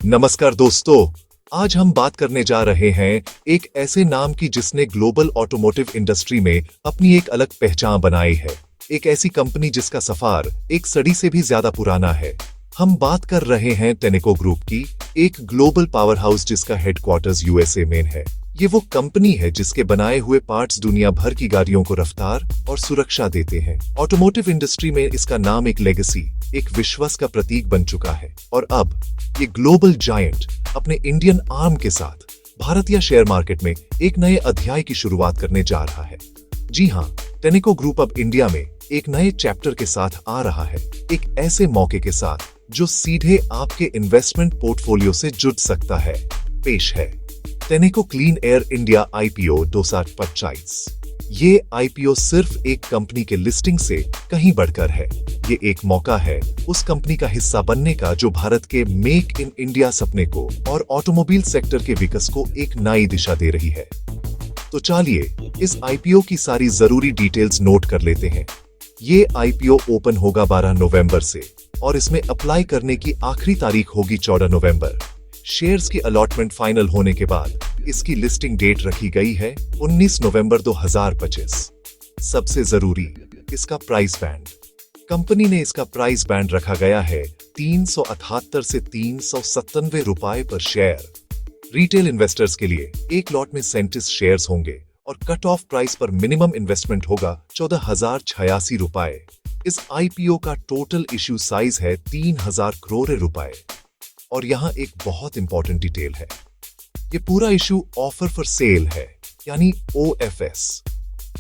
नमस्कार दोस्तों, आज हम बात करने जा रहे हैं एक ऐसे नाम की जिसने ग्लोबल ऑटोमोटिव इंडस्ट्री में अपनी एक अलग पहचान बनाई है। एक ऐसी कंपनी जिसका सफर एक सदी से भी ज्यादा पुराना है। हम बात कर रहे हैं टेनेको ग्रुप की, एक ग्लोबल पावर हाउस जिसका हेडक्वार्टर्स यूएसए में है। ये वो कंपनी है जिसके बनाए हुए पार्ट्स दुनिया भर की गाड़ियों को रफ्तार और सुरक्षा देते हैं। ऑटोमोटिव इंडस्ट्री में इसका नाम एक लेगेसी, एक विश्वास का प्रतीक बन चुका है और अब ये ग्लोबल जायंट अपने इंडियन आर्म के साथ भारतीय शेयर मार्केट में एक नए अध्याय की शुरुआत करने जा रहा है। जी हाँ, टेनेको ग्रुप अब इंडिया में एक नए चैप्टर के साथ आ रहा है, एक ऐसे मौके के साथ जो सीधे आपके इन्वेस्टमेंट पोर्टफोलियो से जुड़ सकता है। पेश है Tenneco clean air India IPO 2025। ये आईपीओ सिर्फ एक कंपनी के लिस्टिंग से कहीं बढ़कर है। ये एक मौका है उस कंपनी का हिस्सा बनने का जो भारत के मेक इन इंडिया सपने को और ऑटोमोबाइल सेक्टर के विकास को एक नई दिशा दे रही है। तो चलिए इस आईपीओ की सारी जरूरी डिटेल्स नोट कर लेते हैं। ये आईपीओ ओपन होगा 12 नवंबर से और इसमें अप्लाई करने की आखिरी तारीख होगी 14 नवंबर। शेयर्स की अलॉटमेंट फाइनल होने के बाद इसकी लिस्टिंग डेट रखी गई है 19 नवंबर 2025। सबसे जरूरी, इसका प्राइस बैंड। कंपनी ने इसका प्राइस बैंड रखा गया है 378 से 397 रुपए पर शेयर। रिटेल इन्वेस्टर्स के लिए एक लॉट में 37 शेयर्स होंगे और कट ऑफ प्राइस पर मिनिमम इन्वेस्टमेंट होगा 14,086 रुपए। इस आईपीओ का टोटल इश्यू साइज है 3,000 करोड़ रुपए। और यहाँ एक बहुत इंपॉर्टेंट डिटेल है, ये पूरा इशू ऑफर फॉर सेल है, यानी OFS।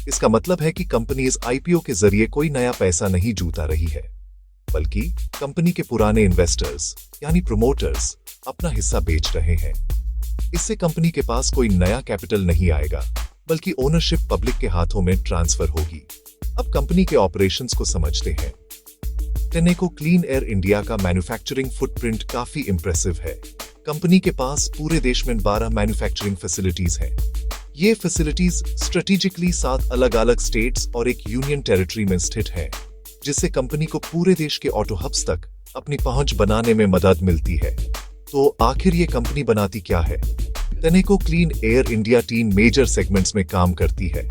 इसका मतलब है कि कंपनी इस आईपीओ के जरिए कोई नया पैसा नहीं जुटा रही है, बल्कि कंपनी के पुराने इन्वेस्टर्स यानी प्रमोटर्स अपना हिस्सा बेच रहे हैं। इससे कंपनी के पास कोई नया कैपिटल नहीं आएगा, बल्कि ओनरशिप पब्लिक के हाथों में ट्रांसफर होगी। अब कंपनी के ऑपरेशंस को समझते हैं। टेनेको क्लीन एयर इंडिया का मैन्युफैक्चरिंग फुटप्रिंट काफी इंप्रेसिव है। कंपनी के पास पूरे देश में 12 मैन्युफैक्चरिंग फैसिलिटीज हैं। ये फैसिलिटीज स्ट्रेटेजिकली 7 अलग अलग स्टेट्स और एक यूनियन टेरिटरी में स्थित हैं, जिससे कंपनी को पूरे देश के ऑटो हब्स तक अपनी पहुंच बनाने में मदद मिलती है। तो आखिर ये कंपनी बनाती क्या है? Tenneco clean air India 3 major segments में काम करती है।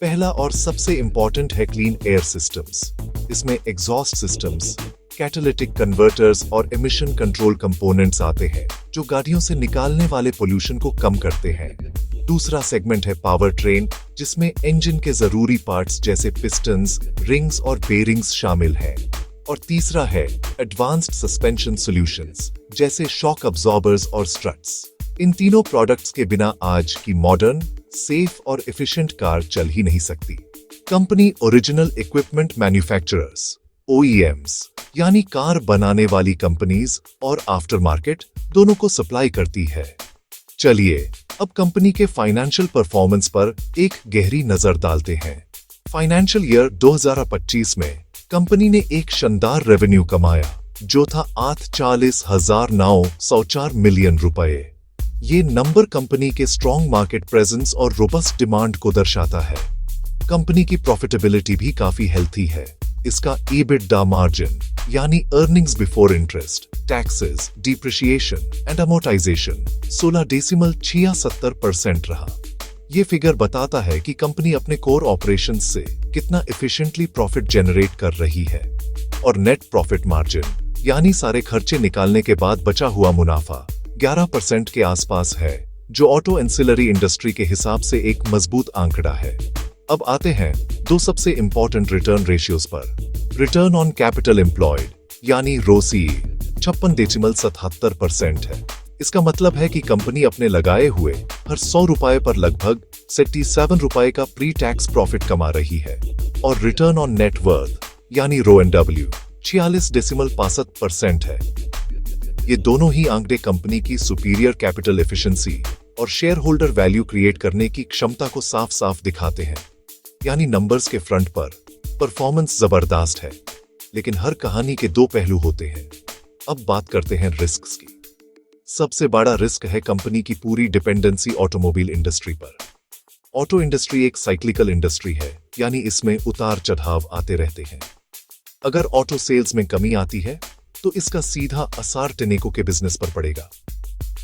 पहला और सबसे इंपॉर्टेंट है क्लीन एयर सिस्टम्स। इसमें एग्जॉस्ट सिस्टम्स, कैटालिटिक कन्वर्टर्स और एमिशन कंट्रोल कंपोनेंट्स आते हैं, जो गाड़ियों से निकालने वाले पोल्यूशन को कम करते हैं। दूसरा सेगमेंट है पावर ट्रेन, जिसमें इंजन के जरूरी पार्ट्स जैसे पिस्टन्स, रिंग्स और बेरिंग्स शामिल हैं। और तीसरा है एडवांस्ड सस्पेंशन सॉल्यूशंस, जैसे शॉक अब्जॉर्बर्स और स्ट्रट्स। इन तीनों प्रोडक्ट्स के बिना आज की मॉडर्न, सेफ और एफिशिएंट कार चल ही नहीं सकती। Company original equipment manufacturers OEMs यानी कार बनाने वाली कंपनीज और आफ्टर मार्केट दोनों को सप्लाई करती है। चलिए अब कंपनी के फाइनेंशियल परफॉर्मेंस पर एक गहरी नजर डालते हैं। फाइनेंशियल ईयर 2025 में कंपनी ने एक शानदार रेवेन्यू कमाया, जो था 840,904 मिलियन रुपए। ये नंबर कंपनी के स्ट्रॉन्ग मार्केट प्रेजेंस और रोबस्ट डिमांड को दर्शाता है। कंपनी की प्रॉफिटेबिलिटी भी काफी हेल्थी है। इसका EBITDA मार्जिन यानी earnings before interest, taxes, depreciation and amortisation 16.76% रहा। ये फिगर बताता है कि कंपनी अपने कोर ऑपरेशंस से कितना एफिशिएंटली प्रॉफिट जनरेट कर रही है। और नेट प्रॉफिट मार्जिन यानी सारे खर्चे निकालने के बाद बचा हुआ मुनाफा 11% के आसपास है, जो ऑटो एंसिलरी इंडस्ट्री के हिसाब से एक मजबूत आंकड़ा है। अब आते हैं दो सबसे इंपॉर्टेंट रिटर्न रेशियोज पर। रिटर्न ऑन कैपिटल एम्प्लॉयड यानी ROCE 56.77% है। इसका मतलब है कि कंपनी अपने लगाए हुए हर 100 रुपए पर लगभग 67 रुपए का प्री टैक्स प्रॉफिट कमा रही है। और रिटर्न ऑन नेट वर्थ यानी RONW 46.65% है। ये दोनों ही आंकड़े कंपनी की सुपीरियर कैपिटल एफिशिएंसी और शेयर होल्डर वैल्यू क्रिएट करने की क्षमता को साफ साफ दिखाते हैं। यानी नंबर्स के फ्रंट पर परफॉर्मेंस जबरदस्त है, लेकिन हर कहानी के दो पहलू होते हैं। अब बात करते हैं रिस्क्स की। सबसे बड़ा रिस्क है कंपनी की पूरी डिपेंडेंसी ऑटोमोबाइल इंडस्ट्री पर। ऑटो इंडस्ट्री एक साइक्लिकल इंडस्ट्री है, यानी इसमें उतार चढ़ाव आते रहते हैं। अगर ऑटो सेल्स में कमी आती है तो इसका सीधा असर टेनेको के बिजनेस पर पड़ेगा।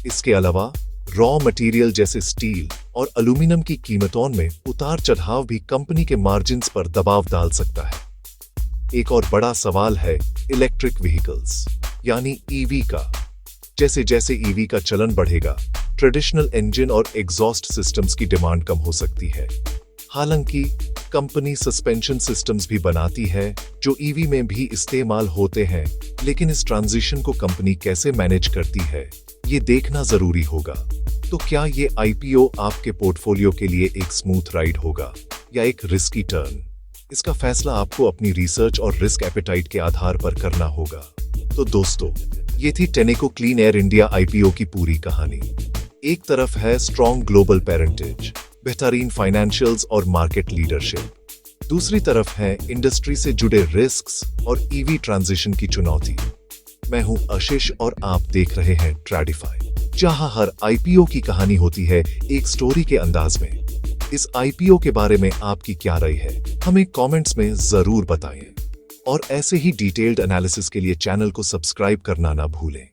इसके अलावा रॉ मटेरियल जैसे स्टील और एल्यूमीनियम की कीमतों में उतार चढ़ाव भी कंपनी के मार्जिन्स पर दबाव डाल सकता है। एक और बड़ा सवाल है इलेक्ट्रिक व्हीकल्स यानी ईवी का। जैसे जैसे ईवी का चलन बढ़ेगा, ट्रेडिशनल इंजन और एग्जॉस्ट सिस्टम्स की डिमांड कम हो सकती है। हालांकि कंपनी सस्पेंशन सिस्टम्स भी बनाती है जो ईवी में भी इस्तेमाल होते हैं, लेकिन इस ट्रांजिशन को कंपनी कैसे मैनेज करती है ये देखना जरूरी होगा। तो क्या ये आईपीओ आपके पोर्टफोलियो के लिए एक स्मूथ राइड होगा या एक रिस्की टर्न? इसका फैसला आपको अपनी रिसर्च और रिस्क एपेटाइट के आधार पर करना होगा। तो दोस्तों, ये थी Tenneco clean air India IPO की पूरी कहानी। एक तरफ है स्ट्रॉन्ग ग्लोबल पेरेंटेज, बेहतरीन फाइनेंशियल्स और मार्केट लीडरशिप। दूसरी तरफ है इंडस्ट्री से जुड़े रिस्क्स और ईवी ट्रांजिशन की चुनौती। मैं हूं आशीष और आप देख रहे हैं ट्रेडिफाई, जहां हर आईपीओ की कहानी होती है एक स्टोरी के अंदाज में। इस आईपीओ के बारे में आपकी क्या राय है, हमें कमेंट्स में जरूर बताएं। और ऐसे ही डिटेल्ड एनालिसिस के लिए चैनल को सब्सक्राइब करना ना भूलें।